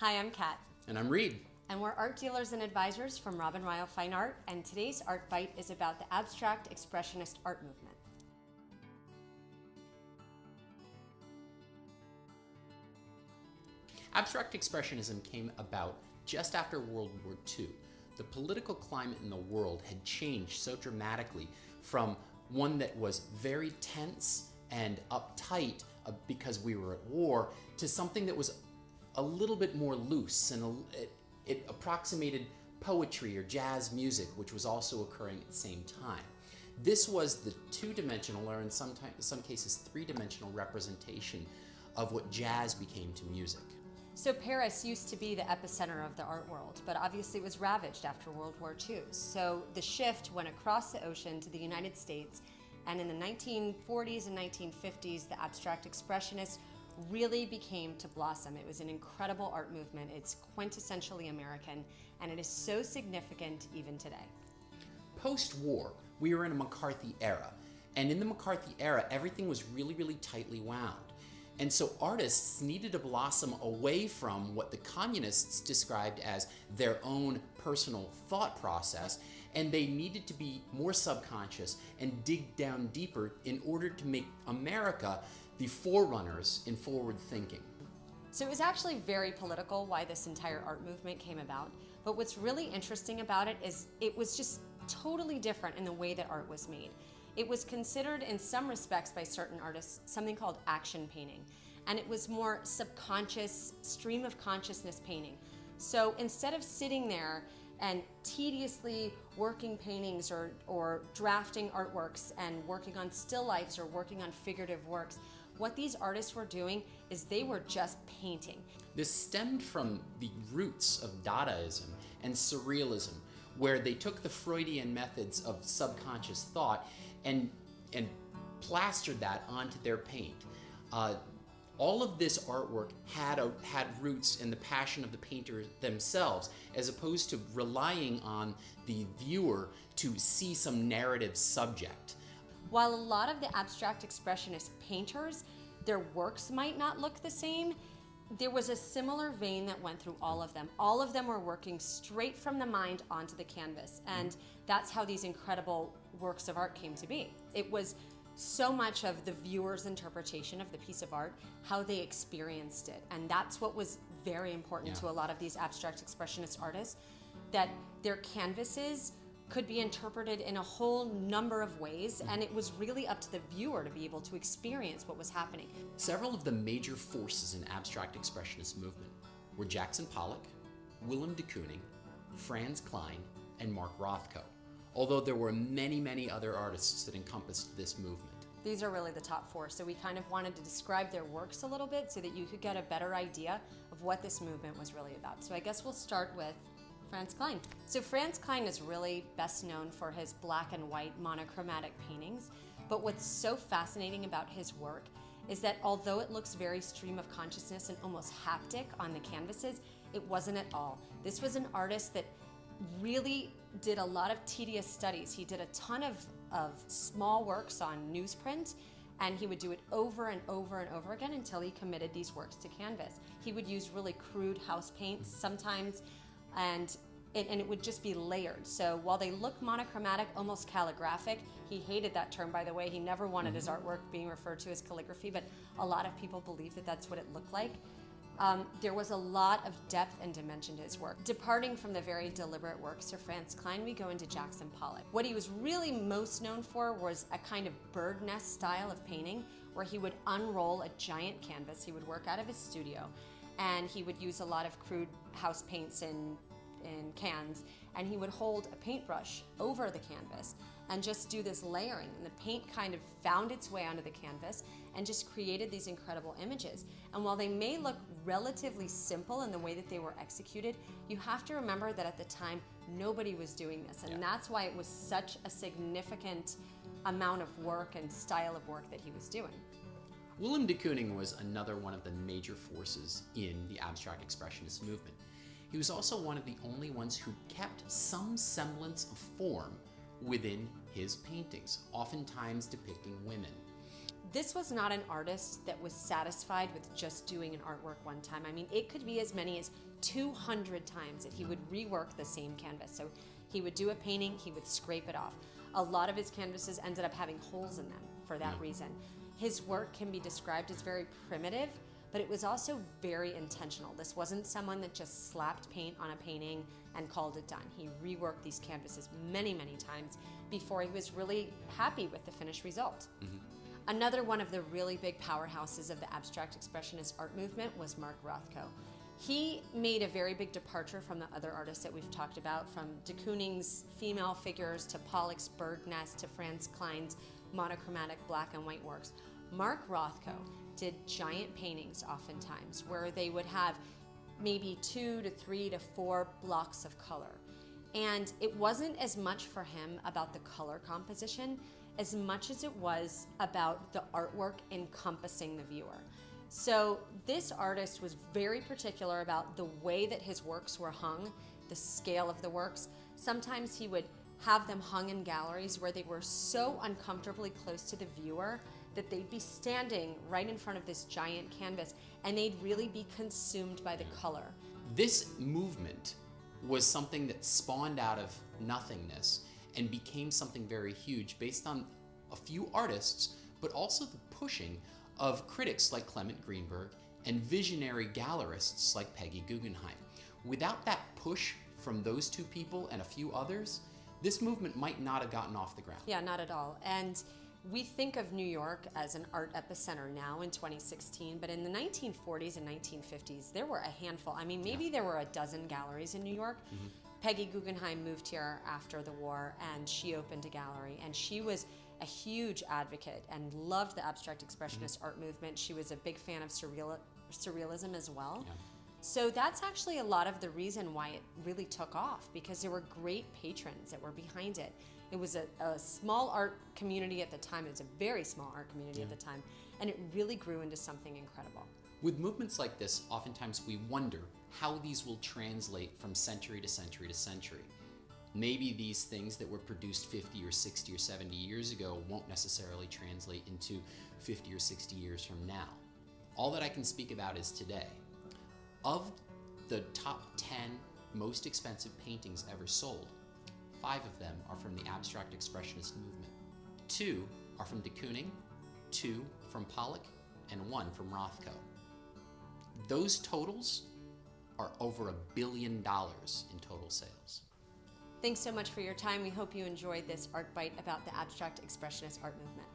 Hi, I'm Kat. And I'm Reed. And we're art dealers and advisors from Robin Rile Fine Art, and today's Art Bite is about the Abstract Expressionist Art Movement. Abstract Expressionism came about just after World War II. The political climate in the world had changed so dramatically from one that was very tense and uptight because we were at war to something that was a little bit more loose, and it approximated poetry or jazz music, which was also occurring at the same time. This was the two-dimensional, or in some cases three-dimensional representation of what jazz became to music. So Paris used to be the epicenter of the art world, but obviously it was ravaged after World War II. So the shift went across the ocean to the United States, and in the 1940s and 1950s, the Abstract Expressionists really became to blossom. It was an incredible art movement. It's quintessentially American, and it is so significant even today. Post-war, we were in a McCarthy era, and in the McCarthy era, everything was really, really tightly wound. And so artists needed to blossom away from what the communists described as their own personal thought process, and they needed to be more subconscious and dig down deeper in order to make America the forerunners in forward thinking. So it was actually very political why this entire art movement came about, but what's really interesting about it is it was just totally different in the way that art was made. It was considered in some respects by certain artists something called action painting, and it was more subconscious, stream of consciousness painting. So instead of sitting there and tediously working paintings or drafting artworks and working on still lifes or working on figurative works, what these artists were doing is they were just painting. This stemmed from the roots of Dadaism and Surrealism, where they took the Freudian methods of subconscious thought and plastered that onto their paint. All of this artwork had roots in the passion of the painter themselves, as opposed to relying on the viewer to see some narrative subject. While a lot of the abstract expressionist painters, their works might not look the same, there was a similar vein that went through all of them. All of them were working straight from the mind onto the canvas, and that's how these incredible works of art came to be. It was so much of the viewer's interpretation of the piece of art, how they experienced it, and that's what was very important to a lot of these abstract expressionist artists, that their canvases could be interpreted in a whole number of ways, and it was really up to the viewer to be able to experience what was happening. Several of the major forces in abstract expressionist movement were Jackson Pollock, Willem de Kooning, Franz Kline, and Mark Rothko, although there were many, many other artists that encompassed this movement. These are really the top four, so we kind of wanted to describe their works a little bit so that you could get a better idea of what this movement was really about. So I guess we'll start with Franz Kline. So Franz Kline is really best known for his black and white monochromatic paintings, but what's so fascinating about his work is that although it looks very stream of consciousness and almost haptic on the canvases, it wasn't at all. This was an artist that really did a lot of tedious studies. He did a ton of small works on newsprint, and he would do it over and over and over again until he committed these works to canvas. He would use really crude house paints sometimes, and it would just be layered. So while they look monochromatic, almost calligraphic, he hated that term, by the way. He never wanted his artwork being referred to as calligraphy, but a lot of people believe that that's what it looked like. There was a lot of depth and dimension to his work. Departing from the very deliberate works of Franz Kline, we go into Jackson Pollock. What he was really most known for was a kind of bird nest style of painting where he would unroll a giant canvas. He would work out of his studio, and he would use a lot of crude house paints in cans, and he would hold a paintbrush over the canvas and just do this layering, and the paint kind of found its way onto the canvas and just created these incredible images. And while they may look relatively simple in the way that they were executed, you have to remember that at the time nobody was doing this, and that's why it was such a significant amount of work and style of work that he was doing. Willem de Kooning was another one of the major forces in the abstract expressionist movement. He was also one of the only ones who kept some semblance of form within his paintings, oftentimes depicting women. this was not an artist that was satisfied with just doing an artwork one time. I mean, it could be as many as 200 times that he would rework the same canvas. So he would do a painting, he would scrape it off. A lot of his canvases ended up having holes in them for that reason. His work can be described as very primitive, but it was also very intentional. This wasn't someone that just slapped paint on a painting and called it done. He reworked these canvases many, many times before he was really happy with the finished result. Another one of the really big powerhouses of the Abstract Expressionist Art Movement was Mark Rothko. He made a very big departure from the other artists that we've talked about, from de Kooning's female figures to Pollock's bird nest to Franz Kline's monochromatic black and white works. Mark Rothko did giant paintings oftentimes where they would have maybe 2 to 3 to 4 blocks of color. And it wasn't as much for him about the color composition as much as it was about the artwork encompassing the viewer. So this artist was very particular about the way that his works were hung, the scale of the works. Sometimes he would have them hung in galleries where they were so uncomfortably close to the viewer that they'd be standing right in front of this giant canvas and they'd really be consumed by the color. This movement was something that spawned out of nothingness and became something very huge based on a few artists, but also the pushing of critics like Clement Greenberg and visionary gallerists like Peggy Guggenheim. Without that push from those two people and a few others, this movement might not have gotten off the ground. Yeah, not at all. And we think of New York as an art epicenter now in 2016, but in the 1940s and 1950s, there were a handful. I mean, maybe there were a dozen galleries in New York. Peggy Guggenheim moved here after the war, and she opened a gallery, and she was a huge advocate and loved the Abstract Expressionist Art Movement. She was a big fan of surrealism as well. So that's actually a lot of the reason why it really took off, because there were great patrons that were behind it. It was a small art community at the time. It was a very small art community at the time, and it really grew into something incredible. With movements like this, oftentimes we wonder how these will translate from century to century to century. Maybe these things that were produced 50 or 60 or 70 years ago won't necessarily translate into 50 or 60 years from now. All that I can speak about is today. Of the top 10 most expensive paintings ever sold, 5 of them are from the Abstract Expressionist movement. 2 are from de Kooning, 2 from Pollock, and 1 from Rothko. Those totals are over $1 billion in total sales. Thanks so much for your time. We hope you enjoyed this Art Bite about the Abstract Expressionist Art Movement.